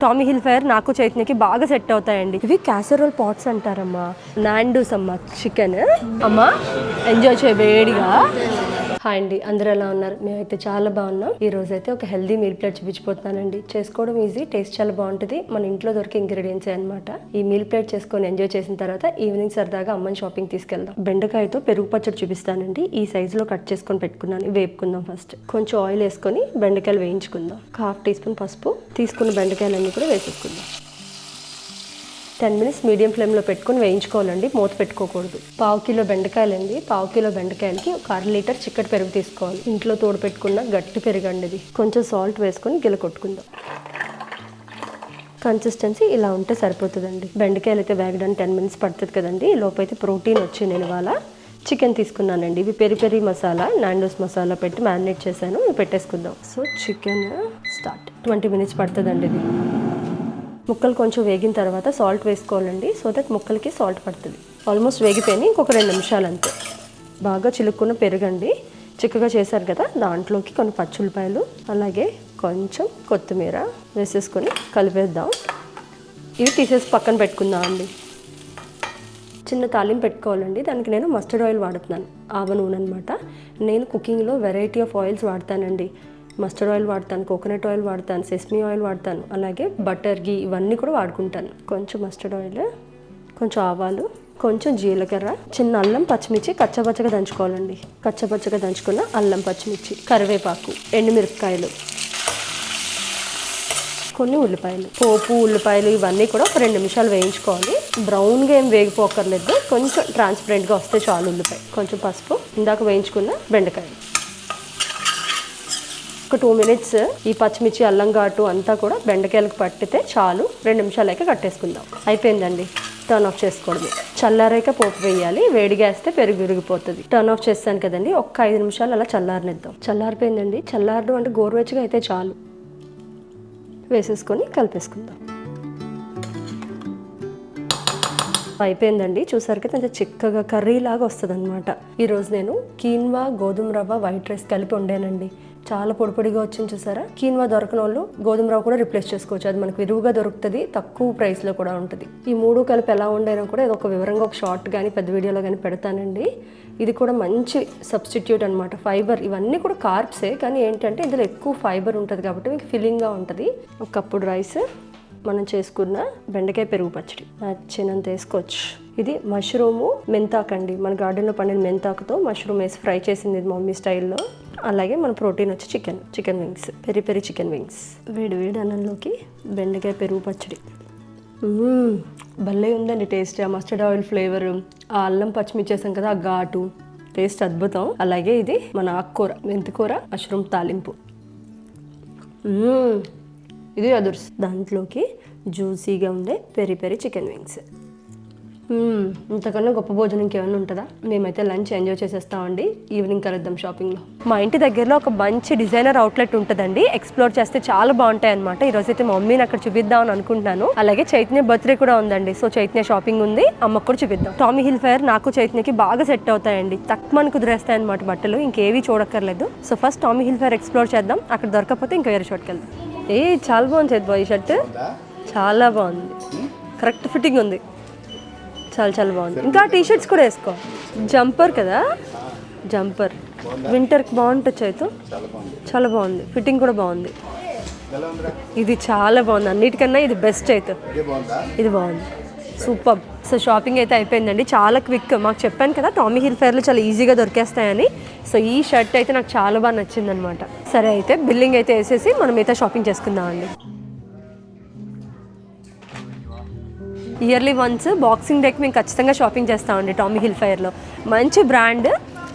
Tommy హిల్ఫైర్ నాకు చైతన్యకి బాగా set అవుతాయండి. ఇవి క్యాసరోల్ పాట్స్ అంటారమ్మా. నాండూస్ అమ్మా చికెన్. అమ్మా ఎంజాయ్ చేయ వేడిగా. హాయ్ అండి, అందరూ ఎలా ఉన్నారు? మేమైతే చాలా బాగున్నాం. ఈ రోజు అయితే ఒక హెల్దీ మీల్ ప్లేట్ చూపించిపోతున్నానండి. చేసుకోవడం ఈజీ, టేస్ట్ చాలా బాగుంటుంది. మన ఇంట్లో దొరికే ఇంగ్రీడియంట్స్ అనమాట. ఈ మీల్ ప్లేట్ చేసుకొని ఎంజాయ్ చేసిన తర్వాత ఈవినింగ్ సరదాగా అమ్మని షాపింగ్ తీసుకెళ్దాం. బెండకాయతో పెరుగు పచ్చడి చూపిస్తానండి. ఈ సైజ్ లో కట్ చేసుకొని పెట్టుకున్నాను. వేపుకుందాం. ఫస్ట్ కొంచెం ఆయిల్ వేసుకొని బెండకాయలు వేయించుకుందాం. 1/2 టీ స్పూన్ పసుపు, తీసుకున్న బెండకాయలన్నీ కూడా వేసేసుకుందాం. 10 minutes మీడియం ఫ్లేమ్లో పెట్టుకుని వేయించుకోవాలండి. మూత పెట్టుకోకూడదు. 1/2 కిలో బెండకాయలండి. 1/2 కిలో బెండకాయలకి ఒక 1/2 లీటర్ చిక్కటి పెరుగు తీసుకోవాలి. ఇంట్లో తోడు పెట్టుకున్న గట్టి పెరుగు అండి ఇది. కొంచెం సాల్ట్ వేసుకొని గిల కొట్టుకుందాం. కన్సిస్టెన్సీ ఇలా ఉంటే సరిపోతుందండి. బెండకాయలు అయితే వేగడానికి 10 minutes పడుతుంది కదండి. ఈ లోపు అయితే ప్రోటీన్ వచ్చి నేను ఇవాళ చికెన్ తీసుకున్నానండి. ఇవి పెరి పెరి మసాలా, నాండోస్ మసాలా పెట్టి మ్యారినేట్ చేశాను. ఇవి పెట్టేసుకుందాం. So chicken start. 20 minutes పడుతుందండి ఇది. ముక్కలు కొంచెం వేగిన తర్వాత సాల్ట్ వేసుకోవాలండి. సో దట్ ముక్కలకి సాల్ట్ పడుతుంది. ఆల్మోస్ట్ వేగిపోయినాయి. ఇంకొక 2 నిమిషాలు అంతే. బాగా చిలుక్కున్న పెరుగండి. చిక్కగా చేశారు కదా, దాంట్లోకి కొన్ని పచ్చుల్లిపాయలు అలాగే కొంచెం కొత్తిమీర వేసేసుకొని కలిపేద్దాం. ఇవి తీసేసి పక్కన పెట్టుకుందాం అండి. చిన్న తాలింపు పెట్టుకోవాలండి. దానికి నేను మస్టర్డ్ ఆయిల్ వాడుతున్నాను. ఆవ నూనె అనమాట. నేను కుకింగ్లో వెరైటీ ఆఫ్ ఆయిల్స్ వాడతానండి. మస్టర్డ్ ఆయిల్ వాడతాను, కోకోనట్ ఆయిల్ వాడతాను, సెస్మీ ఆయిల్ వాడతాను, అలాగే బటర్, గీ ఇవన్నీ కూడా వాడుకుంటాను. కొంచెం మస్టర్డ్ ఆయిల్, కొంచెం ఆవాలు, కొంచెం జీలకర్ర, చిన్న అల్లం పచ్చిమిర్చి కచ్చపచ్చగా దంచుకోవాలండి. కచ్చపచ్చగా దంచుకున్న అల్లం పచ్చిమిర్చి, కరివేపాకు, ఎండుమిరపకాయలు, కొన్ని ఉల్లిపాయలు, పోపు ఉల్లిపాయలు ఇవన్నీ కూడా ఒక 2 నిమిషాలు వేయించుకోవాలి. బ్రౌన్గా ఏం వేగిపోకర్లేదు. కొంచెం ట్రాన్స్పరెంట్గా వస్తే చాలు ఉల్లిపాయ. కొంచెం పసుపు, ఇందాక వేయించుకున్న బెండకాయలు. ఒక 2 minutes ఈ పచ్చిమిర్చి అల్లం ఘాటు అంతా కూడా బెండకాయలకు పట్టితే చాలు. 2 నిమిషాలైతే కట్టేసుకుందాం. అయిపోయిందండి. టర్న్ ఆఫ్ చేసుకోవడమే. చల్లారాక పోపు వేయాలి. వేడిగా వేస్తే పెరుగు విరిగిపోతుంది. టర్న్ ఆఫ్ చేస్తాను కదండి. ఒక్క 5 నిమిషాలు అలా చల్లారనిద్దాం. చల్లారిపోయిందండి. చల్లారడం అంటే గోరువెచ్చగా అయితే చాలు. వేసేసుకొని కలిపేసుకుందాం. అయిపోయిందండి. చూసారు కదా, కొంచెం చిక్కగా కర్రీ లాగా వస్తుంది అనమాట. ఈరోజు నేను కీన్వా, గోధుమ రవ్వ, వైట్ రైస్ కలిపి వండానండి. చాలా పొడి పొడిగా వచ్చింది చూసారా. కీన్వా దొరకని వాళ్ళు గోధుమ రవ్వ కూడా రిప్లేస్ చేసుకోవచ్చు. అది మనకు విరుగుగా దొరుకుతుంది, తక్కువ ప్రైస్లో కూడా ఉంటుంది. ఈ 3 కలిపి ఎలా వండైనా కూడా ఇది ఒక వివరంగా ఒక షార్ట్ కానీ పెద్ద వీడియోలో కానీ పెడతానండి. ఇది కూడా మంచి సబ్స్టిట్యూట్ అనమాట. ఫైబర్, ఇవన్నీ కూడా కార్బ్సే, కానీ ఏంటంటే ఇందులో ఎక్కువ ఫైబర్ ఉంటుంది కాబట్టి మీకు ఫిల్లింగ్గా ఉంటుంది. ఒక కప్పుడు రైస్, మనం చేసుకున్న బెండకాయ పెరుగు పచ్చడి నచ్చినంత వేసుకోవచ్చు. ఇది మష్రూము మెంతాకు అండి. మన గార్డెన్లో పండిన మెంతాకుతో మష్రూమ్ వేసి ఫ్రై చేసింది ఇది మమ్మీ స్టైల్లో. అలాగే మన ప్రోటీన్ వచ్చి chicken wings, peri peri chicken wings. వేడి వేడి అన్నంలోకి బెండకాయ పెరుగు పచ్చడి. భలే ఉందండి టేస్ట్. ఆ మస్టర్డ్ ఆయిల్ ఫ్లేవర్, ఆ అల్లం పచ్చిమిర్చి వేసాం కదా, ఆ ఘాటు, టేస్ట్ అద్భుతం. అలాగే ఇది మన ఆకుకూర, మెంతికూర, మష్రూమ్ తాలింపు. ఇది అదుర్స్. దాంట్లోకి జ్యూసీగా ఉండే పెరి పెరి చికెన్ వింగ్స్. ఇంతకన్నా గొప్ప భోజనం ఇంకేమైనా ఉంటుందా? మేమైతే లంచ్ ఎంజాయ్ చేసేస్తామండి. ఈవినింగ్ కలుద్దాం షాపింగ్లో. మా ఇంటి దగ్గరలో ఒక మంచి డిజైనర్ అవుట్లెట్ ఉంటుందండి. ఎక్స్ప్లోర్ చేస్తే చాలా బాగుంటాయి అనమాట. ఈరోజు అయితే మా మమ్మీని అక్కడ చూపిద్దామని అనుకుంటున్నాను. అలాగే చైతన్య బర్త్డే కూడా ఉందండి. సో చైతన్య షాపింగ్ ఉంది, అమ్మకు కూడా చూపిద్దాం. టామీ హిల్ఫైర్ నాకు చైతన్యకి బాగా సెట్ అవుతాయండి. తక్కువ కుదిరేస్తాయి అనమాట బట్టలు, ఇంకేవి చూడక్కర్లేదు. సో ఫస్ట్ టామీ హిల్ఫైర్ ఎక్స్ప్లోర్ చేద్దాం. అక్కడ దొరకకపోతే ఇంకా వేరే చోటుకి వెళ్దాం. చాలా బాగుంది చేద్దాం. ఈ షర్ట్ చాలా బాగుంది, కరెక్ట్ ఫిట్టింగ్ ఉంది. చాలా చాలా బాగుంది. ఇంకా టీ షర్ట్స్ కూడా వేసుకో. జంపర్ కదా, జంపర్ వింటర్కి బాగుంటుంది. చైతు చాలా బాగుంది, ఫిట్టింగ్ కూడా బాగుంది. ఇది చాలా బాగుంది. అన్నిటికన్నా ఇది బెస్ట్. అయితే ఇది బాగుంది, సూపర్. సో షాపింగ్ అయితే అయిపోయిందండి. చాలా క్విక్. మాకు చెప్పాను కదా టామీ హిల్ఫైర్లో చాలా ఈజీగా దొరికేస్తాయని. సో ఈ షర్ట్ అయితే నాకు చాలా బాగా నచ్చింది అనమాట. సరే అయితే బిల్లింగ్ అయితే వేసేసి మనం అయితే షాపింగ్ చేసుకుందామండి. ఇయర్లీ వన్స్ బాక్సింగ్ డేకి మేము ఖచ్చితంగా షాపింగ్ చేస్తామండి టామీ హిల్ఫైర్లో. మంచి బ్రాండ్,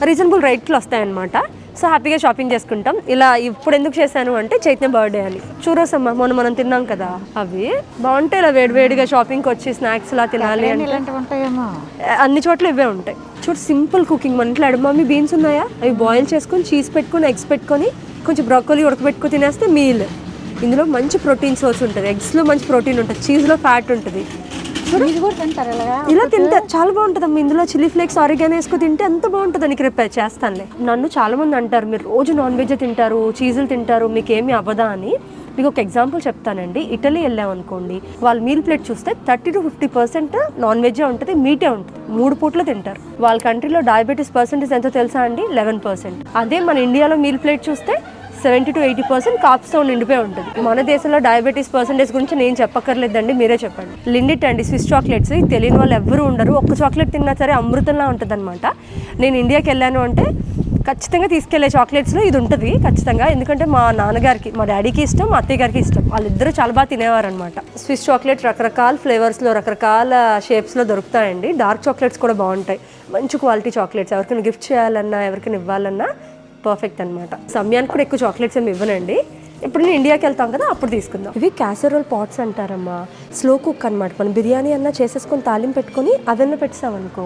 రీజనబుల్ రేట్లో వస్తాయన్నమాట. సో హ్యాపీగా షాపింగ్ చేసుకుంటాం. ఇలా ఇప్పుడు ఎందుకు చేశాను అంటే చైతన్య బర్త్డే అని. చూరోస్ అమ్మ మొన్న మనం తిన్నాం కదా, అవి బాగుంటాయి. ఇలా వేడివేడిగా షాపింగ్కి వచ్చి స్నాక్స్ లా తినాలి అంటే అన్ని చోట్ల ఇవే ఉంటాయి. చూడు, సింపుల్ కుకింగ్. మన ఇంట్లో ఎడమమ్మీ బీన్స్ ఉన్నాయా, అవి బాయిల్ చేసుకొని చీజ్ పెట్టుకొని ఎగ్స్ పెట్టుకొని కొంచెం బ్రోకోలీ ఉడకబెట్టుకొని తినేస్తే మీల్. ఇందులో మంచి ప్రోటీన్ సోర్స్ ఉంటుంది. ఎగ్స్లో మంచి ప్రోటీన్ ఉంటుంది, చీజ్లో ఫ్యాట్ ఉంటుంది. ఇలా తింటే చాలా బాగుంటుంది అమ్మ. ఇందులో చిల్లీ ఫ్లేక్స్, ఆరిగానో వేసుకుని తింటే ఎంత బాగుంటుంది. నీకు రేపు చేస్తానులే. నన్ను చాలా మంది అంటారు, మీరు రోజు నాన్ వెజ్ తింటారు, చీజులు తింటారు, మీకు ఏమి అవ్వదా అని. మీకు ఒక ఎగ్జాంపుల్ చెప్తానండి. ఇటలీ వెళ్ళాం అనుకోండి, వాళ్ళ మీల్ ప్లేట్ చూస్తే 30 to 50% నాన్ వెజ్జే ఉంటుంది, మీటే ఉంటుంది, 3 పూట్లు తింటారు. వాళ్ళ కంట్రీలో డయాబెటీస్ పర్సెంటేజ్ ఎంతో తెలుసా అండి? 11%. అదే మన ఇండియాలో మీల్ ప్లేట్ చూస్తే 70 to 80% కార్బ్స్తో నిండిపోయి ఉంటుంది. మన దేశంలో డయాబెటీస్ పర్సెంటేజ్ గురించి నేను చెప్పక్కర్లేదండి, మీరే చెప్పండి. లిండిట్ అండి స్విస్ చాక్లెట్స్, తెలియని వాళ్ళు ఎవ్వరూ ఉండరు. ఒక్క చాక్లెట్ తిన్నా సరే అమృతంలా ఉంటుంది అనమాట. నేను ఇండియాకి వెళ్ళాను అంటే ఖచ్చితంగా తీసుకెళ్లే చాక్లెట్స్లో ఇది ఉంటుంది ఖచ్చితంగా. ఎందుకంటే మా నాన్నగారికి, మా డాడీకి ఇష్టం, మా అత్తయ్య గారికి ఇష్టం. వాళ్ళిద్దరూ చాలా బాగా తినేవారు అనమాట. స్విస్ చాక్లెట్ రకరకాల ఫ్లేవర్స్లో, రకరకాల షేప్స్లో దొరుకుతాయండి. డార్క్ చాక్లెట్స్ కూడా బాగుంటాయి, మంచి క్వాలిటీ చాక్లెట్స్. ఎవరికైనా గిఫ్ట్ చేయాలన్నా, ఎవరికైనా ఇవ్వాలన్నా పర్ఫెక్ట్ అనమాట. సమయానికి కూడా ఎక్కువ చాక్లెట్స్ ఏమి ఇవ్వనండి. ఇప్పుడు నేను ఇండియాకి వెళ్తాం కదా, అప్పుడు తీసుకుందాం. ఇవి క్యాసరోల్ పాట్స్ అంటారమ్మా. స్లో కుక్ అనమాట. మనం బిర్యానీ అన్నా చేసేసుకొని తాలింపు పెట్టుకొని అవెన్లో పెట్టామనుకో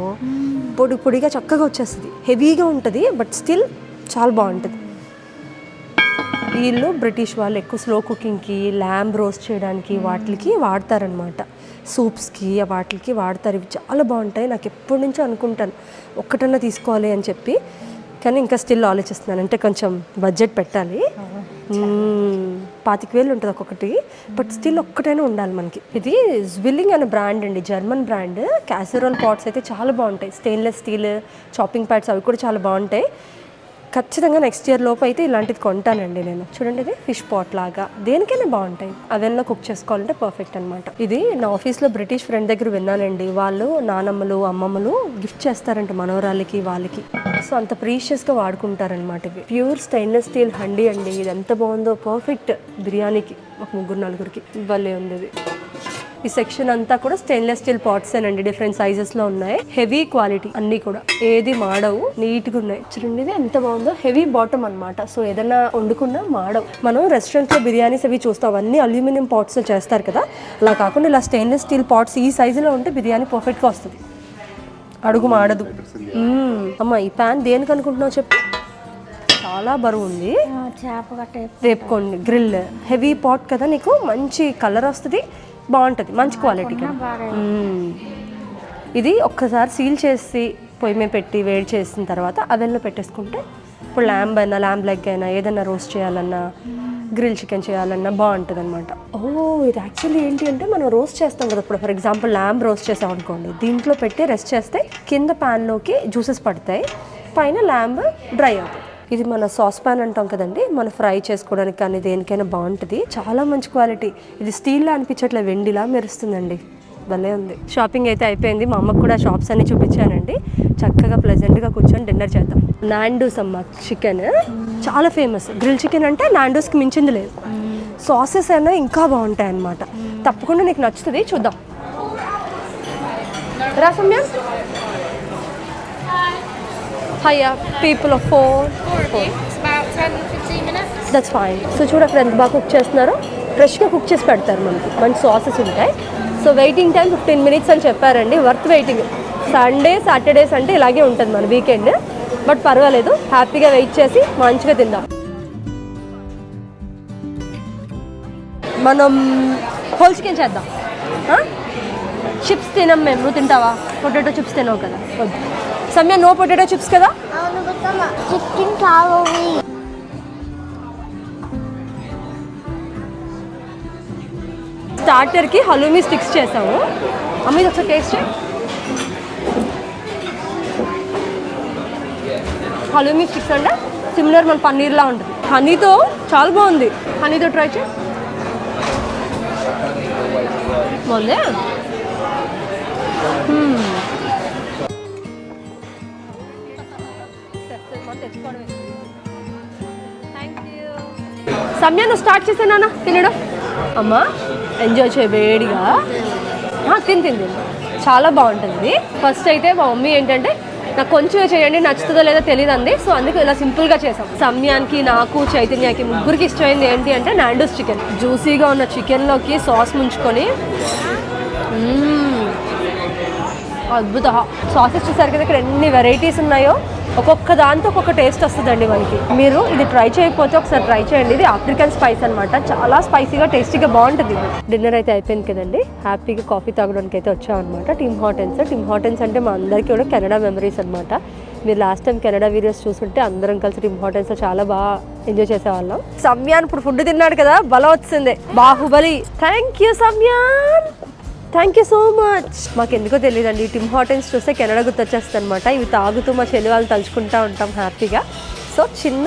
పొడి పొడిగా చక్కగా వచ్చేస్తుంది. హెవీగా ఉంటుంది బట్ స్టిల్ చాలా బాగుంటుంది. వీళ్ళు బ్రిటిష్ వాళ్ళు ఎక్కువ స్లో కుకింగ్కి, ల్యాంబ్ రోస్ట్ చేయడానికి వాటికి వాడతారనమాట. సూప్స్కి వాటికి వాడతారు. ఇవి చాలా బాగుంటాయి. నాకు ఎప్పటి నుంచో అనుకుంటాను ఒక్కటన్నా తీసుకోవాలి అని చెప్పి, కానీ ఇంకా స్టిల్ ఆలోచిస్తున్నాను. అంటే కొంచెం బడ్జెట్ పెట్టాలి. 25,000 ఉంటుంది ఒక్కొక్కటి, బట్ స్టిల్ ఒక్కటైనా ఉండాలి మనకి. ఇది జ్విల్లింగ్ అనే బ్రాండ్ అండి, జర్మన్ బ్రాండ్. క్యాసరోల్ పాట్స్ అయితే చాలా బాగుంటాయి. స్టెయిన్లెస్ స్టీల్ చాపింగ్ ప్యాడ్స్ అవి కూడా చాలా బాగుంటాయి. ఖచ్చితంగా నెక్స్ట్ ఇయర్ లోపు అయితే ఇలాంటిది కొంటానండి నేను. చూడండి, ఇది ఫిష్ పాట్ లాగా, దేనికైనా బాగుంటాయి. అవెన్లో కుక్ చేసుకోవాలంటే పర్ఫెక్ట్ అనమాట. ఇది నా ఆఫీస్లో బ్రిటిష్ ఫ్రెండ్ దగ్గర విన్నానండి. వాళ్ళు నానమ్మలు, అమ్మమ్మలు గిఫ్ట్ చేస్తారంట మనవరాళ్ళకి, వాళ్ళకి. సో అంత ప్రీషియస్గా వాడుకుంటారనమాట. ఇవి ప్యూర్ స్టెయిన్లెస్ స్టీల్ హండీ అండి. ఇది ఎంత బాగుందో, పర్ఫెక్ట్ బిర్యానీకి ఒక 3-4కి భలే ఉంది. ఇది ఈ సెక్షన్ అంతా కూడా స్టెయిన్లెస్ స్టీల్ పాట్స్ అండి. డిఫరెంట్ సైజెస్లో ఉన్నాయి. హెవీ క్వాలిటీ అన్నీ కూడా, ఏది మాడవు, నీట్గా ఉన్నాయి. చూడండి ఇది ఎంత బాగుందో. హెవీ బాటమ్ అనమాట. సో ఏదైనా వండుకున్నా మాడవు. మనం రెస్టారెంట్లో బిర్యానీస్ అవి చూస్తాం, అన్నీ అల్యూమినియం పాట్స్లో చేస్తారు కదా, అలా కాకుండా ఇలా స్టెయిన్లెస్ స్టీల్ పాట్స్ ఈ సైజులో ఉంటే బిర్యానీ పర్ఫెక్ట్గా వస్తుంది, అడుగు మాడదు. అమ్మ ఈ ప్యాన్ దేనికి అనుకుంటున్నావు చెప్పు? చాలా బరువు ఉంది. రేపుకోండి గ్రిల్, హెవీ పాట్ కదా, నీకు మంచి కలర్ వస్తుంది, బాగుంటుంది, మంచి క్వాలిటీ. ఇది ఒక్కసారి సీల్ చేసి పొయ్యి మీద పెట్టి వేడి చేసిన తర్వాత అవెన్లో పెట్టేసుకుంటే, ఇప్పుడు ల్యాంబ్ అయినా, ల్యాంబ్ లెగ్ అయినా, ఏదైనా రోస్ట్ చేయాలన్నా, గ్రిల్ చికెన్ చేయాలన్నా బాగుంటుంది అనమాట. ఇది యాక్చువల్లీ ఏంటి అంటే, మనం రోస్ట్ చేస్తాం కదా, ఇప్పుడు ఫర్ ఎగ్జాంపుల్ ల్యాంబ్ రోస్ట్ చేసాం అనుకోండి, దీంట్లో పెట్టి రెస్ట్ చేస్తే కింద ప్యాన్లోకి జ్యూసెస్ పడతాయి, పైన ల్యాంబ్ డ్రై అవుతుంది. ఇది మన సాస్ పాన్ అంటాం కదండి, మనం ఫ్రై చేసుకోవడానికి కానీ దేనికైనా బాగుంటుంది. చాలా మంచి క్వాలిటీ. ఇది స్టీల్లా అనిపించట్లే, వెండిలా మెరుస్తుందండి, భలే ఉంది. షాపింగ్ అయితే అయిపోయింది. మా అమ్మకు కూడా షాప్స్ అన్ని చూపించానండి. చక్కగా ప్లెజెంట్గా కూర్చొని డిన్నర్ చేద్దాం. నాండూస్ అమ్మ చికెన్ చాలా ఫేమస్. గ్రిల్ చికెన్ అంటే నాండూస్కి మించింది లేదు. సాసెస్ అయినా ఇంకా బాగుంటాయి అన్నమాట. తప్పకుండా నీకు నచ్చుతుంది, చూద్దాం. రా సమ్య. Hiya, people of 4. It's about 10-15 minutes. That's fine. So చూడ అక్కడ ఎంత బాగా కుక్ చేస్తున్నారు. ఫ్రెష్గా కుక్ చేసి పెడతారు మనకి, మంచి సాసెస్ ఉంటాయి. సో వెయిటింగ్ టైం 15 minutes అని చెప్పారండి. Worth waiting. సండే సాటర్డేస్ అంటే ఇలాగే ఉంటుంది మన వీకెండ్, బట్ పర్వాలేదు, హ్యాపీగా వెయిట్ చేసి మంచిగా తిందాం. మనం హోల్ చికెన్ చేద్దాం. చిప్స్ తినాం మేము, నువ్వు తింటావా? పొటాటో చిప్స్ తినవు కదా, వద్దు. సమయ నో పొటాటో చిప్స్ కదా. చికెన్ కావాలి. స్టార్టర్కి హలూమీ స్టిక్స్ చేసాము. అమ్మ ఇది ఒకసారి టేస్ట్ చేయి. హలూమీ స్టిక్స్ అంటే సిమిలర్ మన పన్నీర్లా ఉంటుంది. హనీతో చాలా బాగుంది. హనీతో ట్రై చేయి. బాగుంది. సమయ నువ్వు స్టార్ట్ చేసానా తినడం? అమ్మ ఎంజాయ్ చేయ వేడిగా. తిని చాలా బాగుంటుంది. ఫస్ట్ అయితే మా మమ్మీ ఏంటంటే, నాకు కొంచెం చేయండి, నచ్చుతుందో లేదో తెలియదు అంది. సో అందుకే ఇలా సింపుల్గా చేసాం. సమయానికి, నాకు, చైతన్యకి ముగ్గురికి ఇష్టమైంది ఏంటి అంటే నాండూస్ చికెన్. జ్యూసీగా ఉన్న చికెన్లోకి సాస్ ముంచుకొని, అద్భుత. సాసెస్ చూసారు కదా ఇక్కడ ఎన్ని వెరైటీస్ ఉన్నాయో, ఒక్కొక్క దాంతో ఒక్కొక్క టేస్ట్ వస్తుందండి మనకి. మీరు ఇది ట్రై చేయకపోతే ఒకసారి ట్రై చేయండి. ఇది ఆఫ్రికన్ స్పైస్ అనమాట, చాలా స్పైసీగా టేస్టీగా బాగుంటుంది. డిన్నర్ అయితే అయిపోయింది కదండి, హ్యాపీగా కాఫీ తాగడానికి అయితే వచ్చామన్నమాట. టిమ్ హార్టన్స్ అంటే మా అందరికీ కూడా కెనడా మెమరీస్ అనమాట. మీరు లాస్ట్ టైం కెనడా వీడియోస్ చూస్తుంటే అందరం కలిసి టిమ్ హార్టన్స్లో చాలా బాగా ఎంజాయ్ చేసేవాళ్ళం. సమ్యాన్ ఇప్పుడు ఫుడ్ తిన్నాడు కదా, బలం వచ్చింది. బాహుబలి. థ్యాంక్ యూ సమ్యాన్, థ్యాంక్ యూ సో మచ్. మాకు ఎందుకో తెలియదండి, టిమ్ హార్టన్స్ చూస్తే కెనడా గుర్తొచ్చేస్తుంది అనమాట. ఇవి తాగుతూ మా చెల్లి వాళ్ళు తలుచుకుంటూ ఉంటాం హ్యాపీగా. సో చిన్న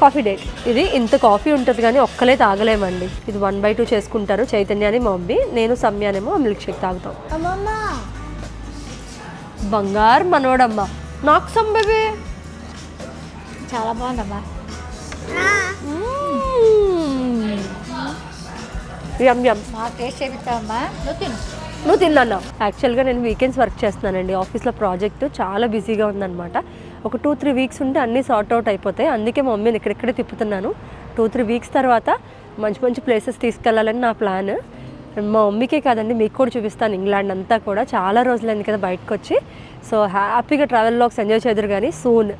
కాఫీ డేట్. ఇది ఇంత కాఫీ ఉంటుంది కానీ ఒక్కలే తాగలేమండి. ఇది 1/2 చేసుకుంటారు. చైతన్యాన్ని మా మమ్మీ, నేను సమ్యానేమో మిల్క్ షేక్ తాగుతాం. అమ్మమ్మ బంగారు మనోడమ్మ. నాకు సమ్ బేబీ. చాలా బాగుందమ్మా. యమ్ యమ్. మా టేస్ట్ చేపిస్తావమ్మా, నువ్వు తిను. నువ్వు తిన్నాను. యాక్చువల్గా నేను వీకెండ్స్ వర్క్ చేస్తున్నానండి. ఆఫీస్లో ప్రాజెక్ట్ చాలా బిజీగా ఉందన్నమాట. ఒక 2-3 వీక్స్ ఉంటే అన్నీ సార్ట్ అవుట్ అయిపోతాయి. అందుకే మా మమ్మీని ఇక్కడిక్కడే తిప్పుతున్నాను. 2-3 వీక్స్ తర్వాత మంచి మంచి ప్లేసెస్ తీసుకెళ్ళాలని నా ప్లాన్. మా మమ్మీకే కాదండి, మీకు కూడా చూపిస్తాను. ఇంగ్లాండ్ అంతా కూడా చాలా రోజులైంది కదా బయటకు వచ్చి. సో హ్యాపీగా ట్రావెల్ లాగ్స్ ఎంజాయ్ చేద్దరు కానీ సూన్